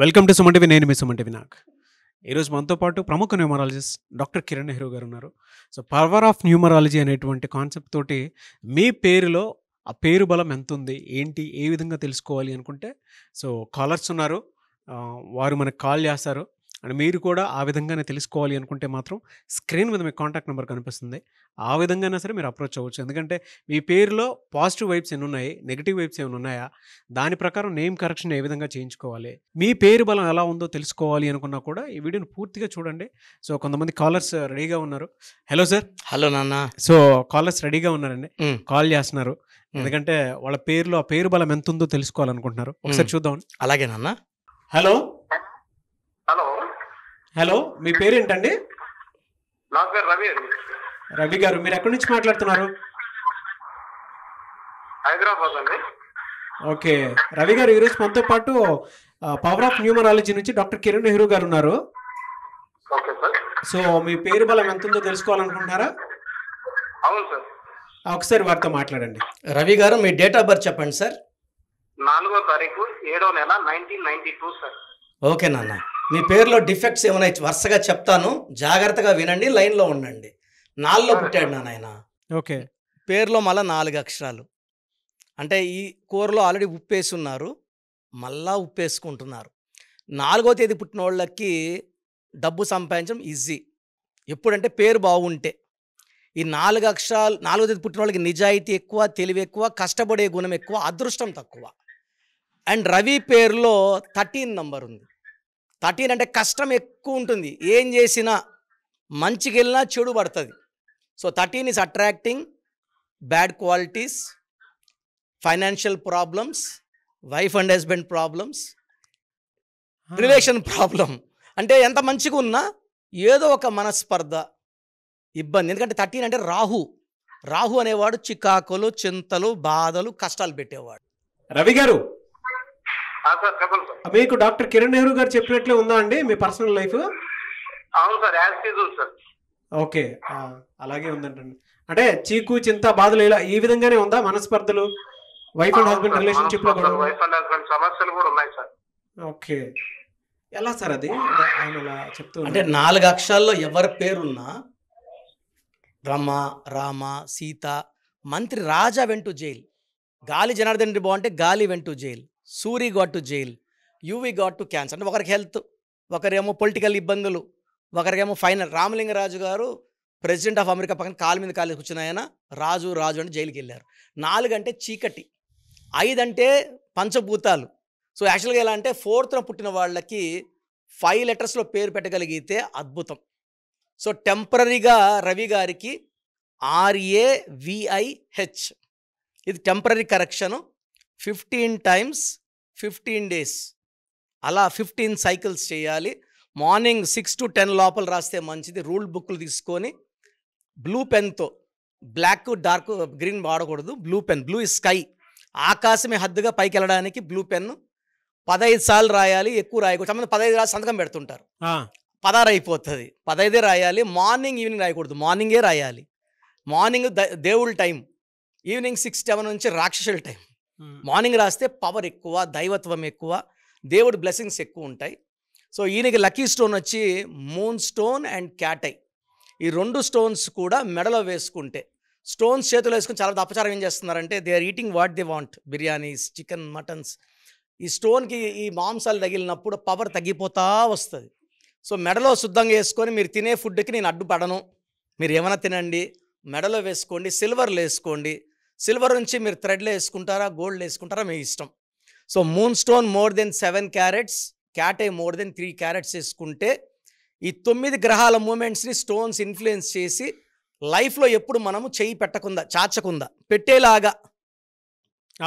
Welcome to Suman TV. నేను మీ Suman TV Nag. ఈరోజు మనతో పాటు ప్రముఖ న్యూమరాలజిస్ట్ డాక్టర్ కిరణ్ నెహ్రూ గారు ఉన్నారు. సో పవర్ ఆఫ్ న్యూమరాలజీ అనేటువంటి కాన్సెప్ట్ తోటి మీ పేరులో ఆ పేరు బలం ఎంత ఉంది, ఏంటి, ఏ విధంగా తెలుసుకోవాలి అనుకుంటే సో కాలర్స్ ఉన్నారు. వారు మనకు కాల్ చేస్తారు. అండ్ మీరు కూడా ఆ విధంగానే తెలుసుకోవాలి అనుకుంటే మాత్రం స్క్రీన్ మీద మీకు కాంటాక్ట్ నెంబర్ కనిపిస్తుంది. ఆ విధంగానే సరే మీరు అప్రోచ్ అవ్వచ్చు. ఎందుకంటే మీ పేరులో పాజిటివ్ వైబ్స్ ఎన్ని ఉన్నాయి, నెగిటివ్ వైబ్స్ ఏమైనా ఉన్నాయా, దాని ప్రకారం నేమ్ కరెక్షన్ ఏ విధంగా చేయించుకోవాలి, మీ పేరు బలం ఎలా ఉందో తెలుసుకోవాలి అనుకున్నా కూడా ఈ వీడియోని పూర్తిగా చూడండి. సో కొంతమంది కాలర్స్ రెడీగా ఉన్నారు. Hello sir. హలో నాన్న. సో కాలర్స్ రెడీగా ఉన్నారండి, కాల్ చేస్తున్నారు. ఎందుకంటే వాళ్ళ పేరులో ఆ పేరు బలం ఎంత ఉందో తెలుసుకోవాలనుకుంటున్నారు. ఒకసారి చూద్దాం. అలాగే నాన్న. హలో హలో హలో మీ పేరు ఏంటండి? నా పేరు రవి అండి. రవి గారు, మీరు ఎక్కడి నుంచి మాట్లాడుతున్నారు? హైదరాబాద్ అండి. ఓకే రవి గారు, ఈరోజు మనతో పాటు పవర్ ఆఫ్ న్యూమరాలజీ నుంచి డాక్టర్ కిరణ్ నెహ్రూ గారు ఉన్నారు. Okay sir. సో మీ పేరు బలం ఎంత ఉందో తెలుసుకోవాలనుకుంటున్నారా? అవును సార్. ఒకసారి వారితో మాట్లాడండి. రవి గారు, మీ డేట్ ఆఫ్ బర్త్ చెప్పండి సార్. 4వ తారీఖు 7వ నెల 1992 సార్. ఓకే నాన్న. మీ పేరులో డిఫెక్ట్స్ ఏమైనా వరుసగా చెప్తాను, జాగ్రత్తగా వినండి, లైన్లో ఉండండి. 4లో పుట్టాడు నాన్న ఆయన. ఓకే. పేరులో మళ్ళీ 4 అక్షరాలు. అంటే ఈ కూరలో ఆల్రెడీ ఉప్పేసి ఉన్నారు, మళ్ళా ఉప్పేసుకుంటున్నారు. 4వ తేదీ పుట్టిన వాళ్ళకి డబ్బు సంపాదించడం ఈజీ. ఎప్పుడంటే పేరు బాగుంటే. ఈ 4 అక్షరాలు 4వ తేదీ పుట్టిన వాళ్ళకి నిజాయితీ ఎక్కువ, తెలివి ఎక్కువ, కష్టపడే గుణం ఎక్కువ, అదృష్టం తక్కువ. అండ్ రవి పేరులో 13 నంబర్ ఉంది. 13 అంటే కష్టం ఎక్కువ ఉంటుంది, ఏం చేసినా మంచికి వెళ్ళినా చెడు పడుతుంది. So 13 is attracting bad qualities, financial problems, wife and husband problems, relation problem. అంటే ఎంత మంచిగా ఉన్నా ఏదో ఒక మనస్పర్ధ, ఇబ్బంది. ఎందుకంటే 13 అంటే రాహు అనేవాడు చికాకులు, చింతలు, బాధలు, కష్టాలు పెట్టేవాడు. రవి గారు, సార్ చెప్పండి సార్. మీకు డాక్టర్ కిరణ్ నెహ్రూ గారు చెప్పినట్లే ఉందా అండి మీ పర్సనల్ లైఫ్? అవును sir, as usual sir. Okay, అలాగే ఉందంటండి. అంటే చీకు, చింత, బాధలు ఇలా ఈ విధంగానే ఉందా? మనస్పర్ధలు, వైఫ్ అండ్ హస్బెండ్ రిలేషన్షిప్ లో కూడా వైఫ్ అండ్ హస్బెండ్ సమస్యలు కూడా ఉన్నాయి సార్. ఓకే, ఎలా సార్ అది? ఆయన అలా చెప్తూ అంటే 4 అక్షరాల్లో ఎవరి పేరున్నా, రమ, రామ, సీత, మంత్రి రాజా వెంట్ టు జైల్, గాలి జనార్దన్ రెడ్డి బాగుంటే గాలి went to jail, Suri got to jail, UV got to cancer. అంటే ఒకరికి హెల్త్, ఒకరేమో పొలిటికల్ ఇబ్బందులు, ఒకరికేమో ఫైనల్. రామలింగరాజు గారు ప్రెసిడెంట్ ఆఫ్ అమెరికా పక్కన కాలు మీద కాలు కూర్చున్న ఆయన రాజు అంటే జైలుకి వెళ్ళారు. 4 అంటే చీకటి, 5 అంటే పంచభూతాలు. సో యాక్చువల్గా ఎలా అంటే 4th పుట్టిన వాళ్ళకి 5 లెటర్స్లో పేరు పెట్టగలిగితే అద్భుతం. సో టెంపరీగా రవి గారికి RAVIH, ఇది టెంపరీ కరెక్షను. 15 times 15 days, అలా 15 సైకిల్స్ చేయాలి. మార్నింగ్ 6 to 10 లోపల రాస్తే మంచిది. రూల్ బుక్లు తీసుకొని బ్లూ పెన్తో, బ్లాక్ డార్క్ గ్రీన్ వాడకూడదు, blue pen, blue is sky, ఆకాశమే హద్దుగా పైకి వెళ్ళడానికి బ్లూ పెన్ 15 సార్లు రాయాలి. ఎక్కువ రాయకూడదు. సంబంధం 15 రాసి సంతకం పెడుతుంటారు, 16 అయిపోతుంది. 15 రాయాలి. మార్నింగ్ ఈవినింగ్ రాయకూడదు, మార్నింగే రాయాలి. మార్నింగ్ దేవుళ్ళ టైం, ఈవినింగ్ 6-7 నుంచి రాక్షసుల టైం. మార్నింగ్ రాస్తే పవర్ ఎక్కువ, దైవత్వం ఎక్కువ, దేవుడి బ్లెస్సింగ్స్ ఎక్కువ ఉంటాయి. సో ఈయనకి లక్కీ స్టోన్ వచ్చి మూన్ స్టోన్ అండ్ క్యాటై. ఈ 2 స్టోన్స్ కూడా మెడలో వేసుకుంటే, స్టోన్స్ చేతిలో వేసుకుని చాలా అపచారం ఏం చేస్తున్నారంటే they are eating what they want, biryanis, chicken, muttons. ఈ స్టోన్కి ఈ మాంసాలు తగిలినప్పుడు పవర్ తగ్గిపోతూ వస్తుంది. సో మెడలో శుద్ధంగా వేసుకొని మీరు తినే ఫుడ్కి నేను అడ్డుపడను, మీరు ఏమైనా తినండి, మెడలో వేసుకోండి. సిల్వర్లో వేసుకోండి. సిల్వర్ నుంచి మీరు థ్రెడ్లో వేసుకుంటారా, గోల్డ్ వేసుకుంటారా, మీ ఇష్టం. So moonstone more than 7 carats, cat's eye more than 3 carats వేసుకుంటే ఈ 9 గ్రహాల మూమెంట్స్ని స్టోన్స్ ఇన్ఫ్లుయెన్స్ చేసి లైఫ్లో ఎప్పుడు మనము చేయి పెట్టకుండా, చాచకుండా, పెట్టేలాగా,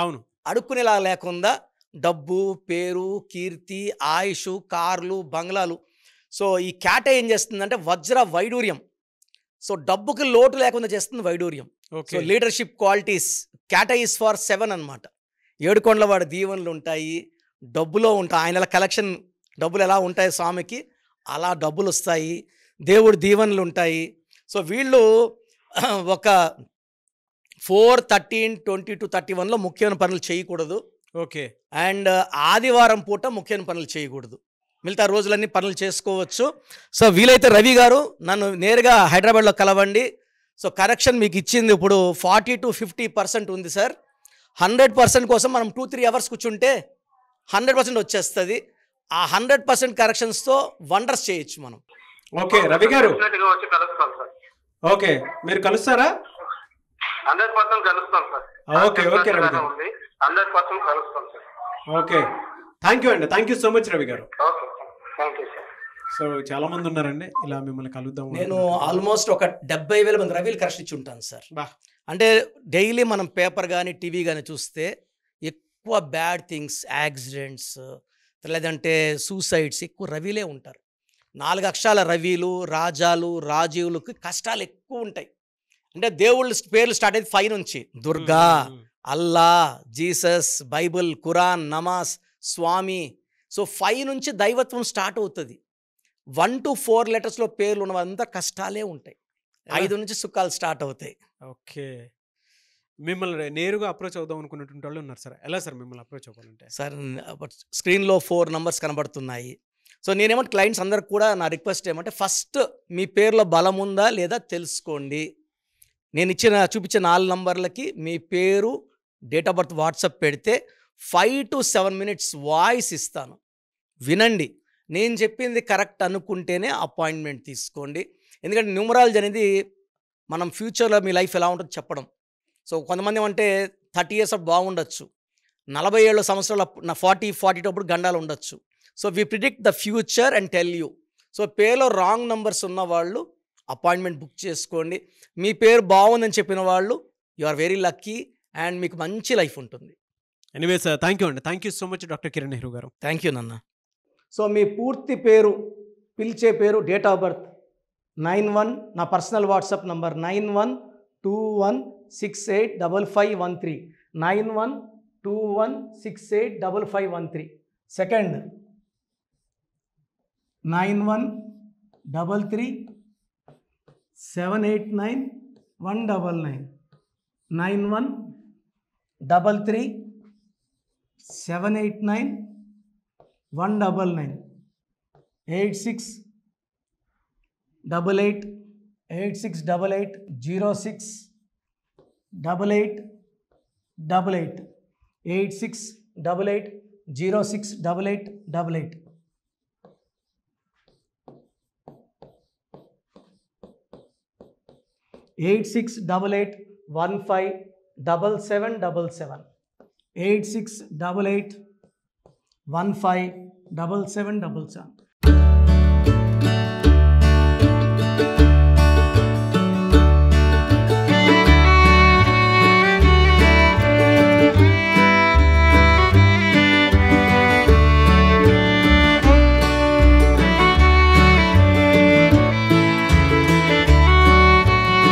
అవును, అడుక్కునేలా లేకుండా డబ్బు, పేరు, కీర్తి, ఆయుష్, కార్లు, బంగ్లాలు. సో ఈ క్యాటే ఏం చేస్తుందంటే వజ్ర వైడూర్యం. సో డబ్బుకి లోటు లేకుండా చేస్తుంది వైడూర్యం. So leadership qualities, cat's eye is for 7 అనమాట. 7 కొండల వాడి దీవెనలు ఉంటాయి, డబ్బులో ఉంటాయి. ఆయన కలెక్షన్ డబ్బులు ఎలా ఉంటాయి స్వామికి, అలా డబ్బులు వస్తాయి, దేవుడి దీవెనలు ఉంటాయి. సో వీళ్ళు ఒక 4, 13, 20 to 31లో ముఖ్యమైన పనులు చేయకూడదు. ఓకే. అండ్ ఆదివారం పూట ముఖ్యమైన పనులు చేయకూడదు. మిగతా రోజులన్నీ పనులు చేసుకోవచ్చు. సో వీలైతే రవి గారు నన్ను నేరుగా హైదరాబాద్లో కలవండి. సో కరెక్షన్ మీకు ఇచ్చింది ఇప్పుడు 40 to 50% ఉంది సార్. 100% కోసం మనం 2-3 అవర్స్ కూర్చుంటే 100% వచ్చేస్తుంది. ఆ 100% కరెక్షన్స్తో వండర్స్ చేయొచ్చు మనం. ఓకే రవి గారు, డెఫినెట్ గా వచ్చి కలుస్తాం సార్. ఓకే మీరు కలుస్తారా? 100% కలుస్తాం సార్. ఓకే ఓకే రవి గారు, ఉంది 100% కలుస్తాం సార్. ఓకే థ్యాంక్ యూ అండి, thank you so much Ravi గారు. Okay thank you sir. So చాలా మంది ఉన్నారండి ఇలా మిమ్మల్ని కలుద్దాం. నేను ఆల్మోస్ట్ ఒక 70,000 మంది రవిలు కరెక్షన్ ఇచ్చి ఉంటాను సార్. బా. అంటే డైలీ మనం పేపర్ కానీ టీవీ కానీ చూస్తే ఎక్కువ బ్యాడ్ థింగ్స్, యాక్సిడెంట్స్, లేదంటే సూసైడ్స్ ఎక్కువ రవిలే ఉంటారు. 4 అక్షరాల రవిలు, రాజాలు, రాజీవులకు కష్టాలు ఎక్కువ ఉంటాయి. అంటే దేవుళ్ళ పేర్లు స్టార్ట్ అయ్యేది 5 నుంచి. దుర్గా, అల్లా, జీసస్, బైబుల్, ఖురాన్, నమాజ్, స్వామి. సో 5 నుంచి దైవత్వం స్టార్ట్ అవుతుంది. 1 to 4 లెటర్స్లో పేర్లు ఉన్నవంతా కష్టాలే ఉంటాయి. 5 నుంచి సుఖాలు స్టార్ట్ అవుతాయి. ఓకే. మిమ్మల్ని నేరుగా అప్రోచ్ అవుదాం అనుకున్నటువంటి వాళ్ళు ఉన్నారు సార్. ఎలా సార్ మిమ్మల్ని అప్రోచ్ అవ్వాలంటే? సార్ స్క్రీన్లో 4 నంబర్స్ కనబడుతున్నాయి. సో నేనేమంటే క్లయింట్స్ అందరికి కూడా నా రిక్వెస్ట్ ఏమంటే ఫస్ట్ మీ పేరులో బలం ఉందా లేదా తెలుసుకోండి. నేను చూపించిన 4 నంబర్లకి మీ పేరు, డేట్ ఆఫ్ బర్త్ వాట్సాప్ పెడితే 5 to 7 minutes వాయిస్ ఇస్తాను, వినండి. నేను చెప్పింది కరెక్ట్ అనుకుంటేనే అపాయింట్మెంట్ తీసుకోండి. ఎందుకంటే న్యూమరాలజీ అనేది మనం ఫ్యూచర్లో మీ లైఫ్ ఎలా ఉంటుందో చెప్పడం. సో కొంతమంది అంటే 30 years అప్పుడు బాగుండొచ్చు, 47 సంవత్సరాలు 40 అప్పుడు గండాలు ఉండొచ్చు. So we predict the future and tell you. So పేరులో రాంగ్ నంబర్స్ ఉన్న వాళ్ళు అపాయింట్మెంట్ బుక్ చేసుకోండి. మీ పేరు బాగుందని చెప్పిన వాళ్ళు you are very lucky and మీకు మంచి లైఫ్ ఉంటుంది. ఎనీవే సార్, థ్యాంక్ యూ అండి, thank you so much doctor Kiran Nehru గారు. థ్యాంక్ యూ నాన్న. సో మీ పూర్తి పేరు, పిలిచే పేరు, డేట్ ఆఫ్ బర్త్ 91, నా పర్సనల్ వాట్సాప్ నంబర్ 9121685513, 9121685513. సెకండ్ 9133789199, 9133789199, 868886880688, 8688068888. 8688157777, 8688157777.